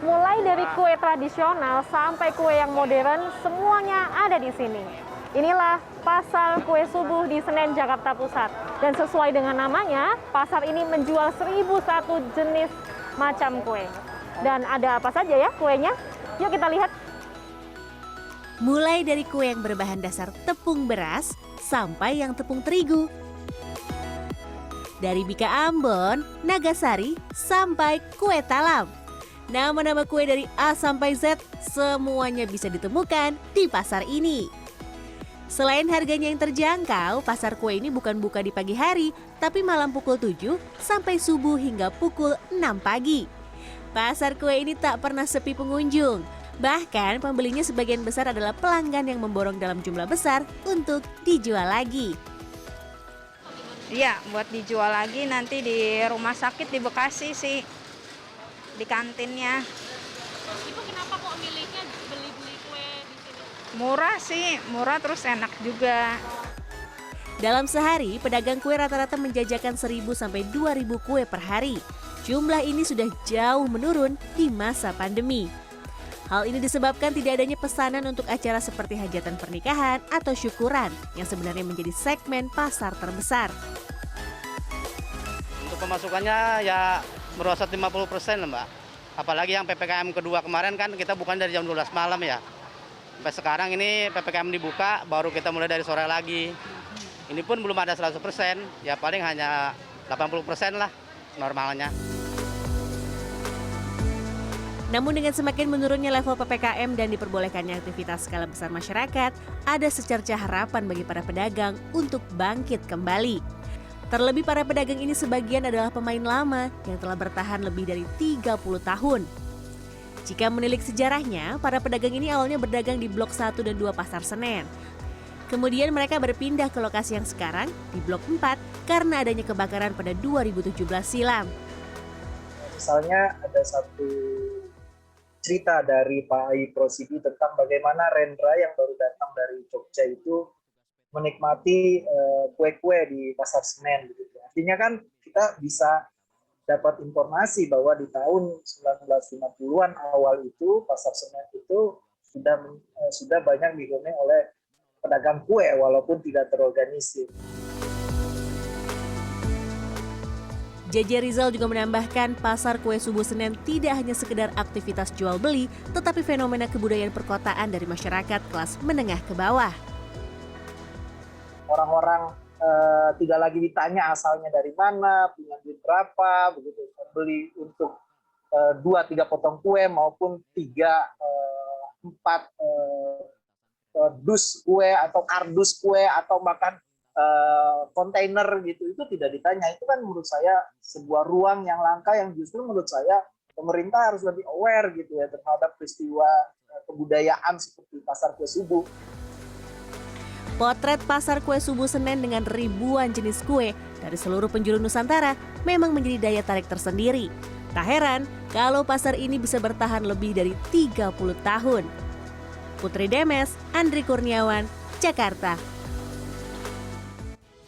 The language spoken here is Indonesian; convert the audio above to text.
Mulai dari kue tradisional sampai kue yang modern, semuanya ada di sini. Inilah Pasar Kue Subuh di Senen, Jakarta Pusat. Dan sesuai dengan namanya, pasar ini menjual 1001 jenis macam kue. Dan ada apa saja ya kuenya? Yuk kita lihat. Mulai dari kue yang berbahan dasar tepung beras sampai yang tepung terigu. Dari Bika Ambon, Nagasari, sampai kue talam. Nama-nama kue dari A sampai Z semuanya bisa ditemukan di pasar ini. Selain harganya yang terjangkau, pasar kue ini bukan buka di pagi hari, tapi malam pukul 7 sampai subuh hingga pukul 6 pagi. Pasar kue ini tak pernah sepi pengunjung. Bahkan pembelinya sebagian besar adalah pelanggan yang memborong dalam jumlah besar untuk dijual lagi. Iya, buat dijual lagi nanti di rumah sakit di Bekasi sih, di kantinnya. Ibu kenapa kok milihnya beli-beli kue di sini? Murah sih, murah terus enak juga. Dalam sehari, pedagang kue rata-rata menjajakan 1.000 sampai 2.000 kue per hari. Jumlah ini sudah jauh menurun di masa pandemi. Hal ini disebabkan tidak adanya pesanan untuk acara seperti hajatan pernikahan atau syukuran yang sebenarnya menjadi segmen pasar terbesar. Untuk pemasukannya ya merosot 50% lah Mbak. Apalagi yang PPKM kedua kemarin kan kita bukan dari jam 12 malam ya. Sampai sekarang ini PPKM dibuka baru kita mulai dari sore lagi. Ini pun belum ada 100%, ya paling hanya 80% lah normalnya. Namun dengan semakin menurunnya level PPKM dan diperbolehkannya aktivitas skala besar masyarakat, ada secerca harapan bagi para pedagang untuk bangkit kembali. Terlebih para pedagang ini sebagian adalah pemain lama yang telah bertahan lebih dari 30 tahun. Jika menilik sejarahnya, para pedagang ini awalnya berdagang di Blok 1 dan 2 Pasar Senen. Kemudian mereka berpindah ke lokasi yang sekarang di Blok 4 karena adanya kebakaran pada 2017 silam. Misalnya ada satu cerita dari Pak Ai Prosidi tentang bagaimana Rendra yang baru datang dari Jogja itu menikmati kue-kue di Pasar Senen. Gitu. Artinya kan kita bisa dapat informasi bahwa di tahun 1950-an awal itu Pasar Senen itu sudah banyak dihuni oleh pedagang kue walaupun tidak terorganisir. JJ Rizal juga menambahkan pasar kue subuh Senen tidak hanya sekedar aktivitas jual beli, tetapi fenomena kebudayaan perkotaan dari masyarakat kelas menengah ke bawah. Orang-orang tidak lagi ditanya asalnya dari mana, punya duit berapa, begitu. Beli untuk 2-3 potong kue maupun 3-4 dus kue atau kardus kue atau bahkan kontainer gitu, itu tidak ditanya. Itu kan menurut saya sebuah ruang yang langka yang justru menurut saya pemerintah harus lebih aware gitu ya terhadap peristiwa kebudayaan seperti pasar kue subuh. Potret pasar kue subuh Senen dengan ribuan jenis kue dari seluruh penjuru Nusantara memang menjadi daya tarik tersendiri. Tak heran kalau pasar ini bisa bertahan lebih dari 30 tahun. Putri Demes, Andri Kurniawan, Jakarta.